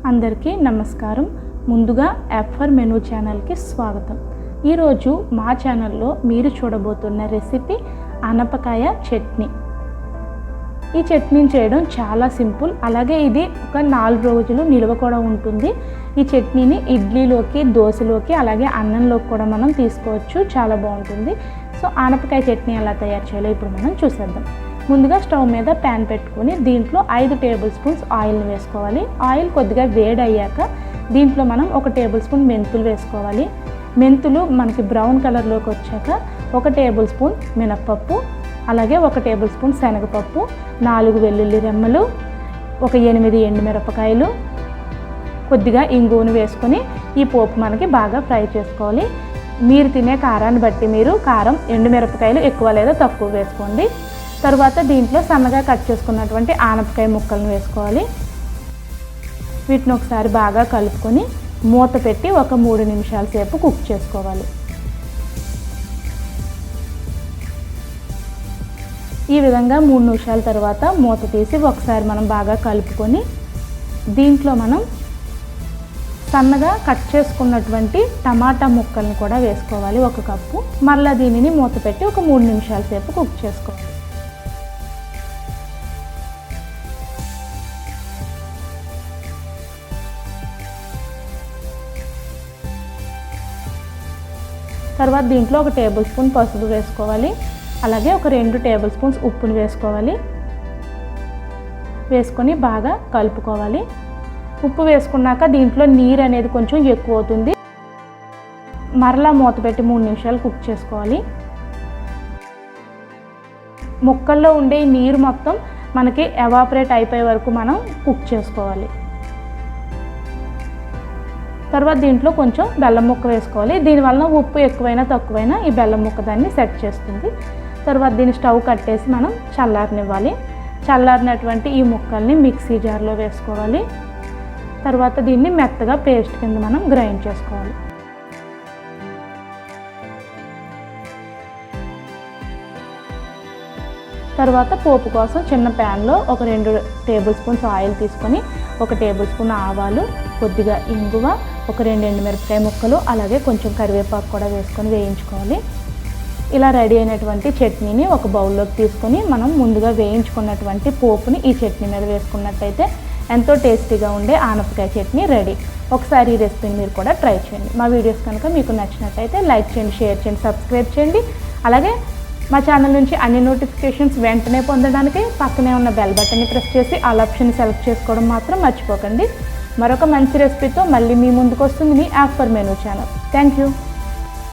అందరికీ నమస్కారం. ముందుగా యాప్ ఫర్ మెనూ ఛానల్కి స్వాగతం. ఈరోజు మా ఛానల్లో మీరు చూడబోతున్న రెసిపీ ఆనపకాయ చట్నీ. ఈ చట్నీని చేయడం చాలా సింపుల్, అలాగే ఇది ఒక 4 రోజులు నిల్వ కూడా ఉంటుంది. ఈ చట్నీని ఇడ్లీలోకి, దోశలోకి, అలాగే అన్నంలోకి కూడా మనం తీసుకోవచ్చు, చాలా బాగుంటుంది. సో ఆనపకాయ చట్నీ ఎలా తయారు చేయాలో ఇప్పుడు మనం చూసేద్దాం. ముందుగా స్టవ్ మీద ప్యాన్ పెట్టుకొని దీంట్లో 5 టేబుల్ స్పూన్స్ ఆయిల్ని వేసుకోవాలి. ఆయిల్ కొద్దిగా వేడి అయ్యాక దీంట్లో మనం 1 టేబుల్ స్పూన్ మెంతులు వేసుకోవాలి. మెంతులు మనకి బ్రౌన్ కలర్లోకి వచ్చాక 1 టేబుల్ స్పూన్ మినప్పప్పు, అలాగే 1 టేబుల్ స్పూన్ శనగపప్పు, 4 వెల్లుల్లి రెమ్మలు, ఒక 8 ఎండుమిరపకాయలు, కొద్దిగా ఇంగువను వేసుకొని ఈ పోపు మనకి బాగా ఫ్రై చేసుకోవాలి. మీరు తినే కారాన్ని బట్టి మీరు కారం, ఎండుమిరపకాయలు ఎక్కువ లేదా తక్కువ వేసుకోండి. తర్వాత దీంట్లో సన్నగా కట్ చేసుకున్నటువంటి ఆనపకాయ ముక్కలను వేసుకోవాలి. వీటిని ఒకసారి బాగా కలుపుకొని మూత పెట్టి ఒక 3 నిమిషాల సేపు కుక్ చేసుకోవాలి. ఈ విధంగా 3 నిమిషాల తర్వాత మూత తీసి ఒకసారి మనం బాగా కలుపుకొని దీంట్లో మనం సన్నగా కట్ చేసుకున్నటువంటి టమాటా ముక్కల్ని కూడా వేసుకోవాలి, 1 కప్పు. మరలా దీనిని మూత పెట్టి ఒక 3 నిమిషాల సేపు కుక్ చేసుకోవాలి. తర్వాత దీంట్లో 1 టేబుల్ స్పూన్ పసుపు వేసుకోవాలి, అలాగే ఒక 2 టేబుల్ స్పూన్స్ ఉప్పును వేసుకోవాలి. వేసుకొని బాగా కలుపుకోవాలి. ఉప్పు వేసుకున్నాక దీంట్లో నీరు అనేది కొంచెం ఎక్కువ అవుతుంది. మరలా మూత పెట్టి 3 నిమిషాలు కుక్ చేసుకోవాలి. ముక్కల్లో ఉండే నీరు మొత్తం మనకి ఎవాపరేట్ అయిపోయే వరకు మనం కుక్ చేసుకోవాలి. తర్వాత దీంట్లో కొంచెం బెల్లం ముక్క వేసుకోవాలి. దీనివల్ల ఉప్పు ఎక్కువైనా తక్కువైనా ఈ బెల్లం ముక్క దాన్ని సెట్ చేస్తుంది. తర్వాత దీన్ని స్టవ్ కట్టేసి మనం చల్లారనివ్వాలి. చల్లారినటువంటి ఈ ముక్కల్ని మిక్సీ జార్లో వేసుకోవాలి. తర్వాత దీన్ని మెత్తగా పేస్ట్ కింద మనం గ్రైండ్ చేసుకోవాలి. తర్వాత పోపు కోసం చిన్న ప్యాన్లో ఒక 2 టేబుల్ స్పూన్స్ ఆయిల్ తీసుకొని 1 టేబుల్ స్పూన్ ఆవాలు, కొద్దిగా ఇంగువ, ఒక 2 ఎండుమిరపకాయ ముక్కలు, అలాగే కొంచెం కరివేపాకు కూడా వేసుకొని వేయించుకోవాలి. ఇలా రెడీ అయినటువంటి చట్నీని ఒక బౌల్లోకి తీసుకొని మనం ముందుగా వేయించుకున్నటువంటి పోపుని ఈ చట్నీ మీద వేసుకున్నట్టయితే ఎంతో టేస్టీగా ఉండే ఆనపకాయ చట్నీ రెడీ. ఒకసారి ఈ రెసిపీని మీరు కూడా ట్రై చేయండి. మా వీడియోస్ కనుక మీకు నచ్చినట్టయితే లైక్ చేయండి, షేర్ చేయండి, సబ్స్క్రైబ్ చేయండి. అలాగే మా ఛానల్ నుంచి అన్ని నోటిఫికేషన్స్ వెంటనే పొందడానికి పక్కనే ఉన్న బెల్ బటన్ని ప్రెస్ చేసి ఆల్ ఆప్షన్ సెలెక్ట్ చేసుకోవడం మాత్రం మర్చిపోకండి. మరొక మంచి రెసిపీతో మళ్ళీ మీ ముందుకు వస్తుంది మీ app for menu channel. Thank you.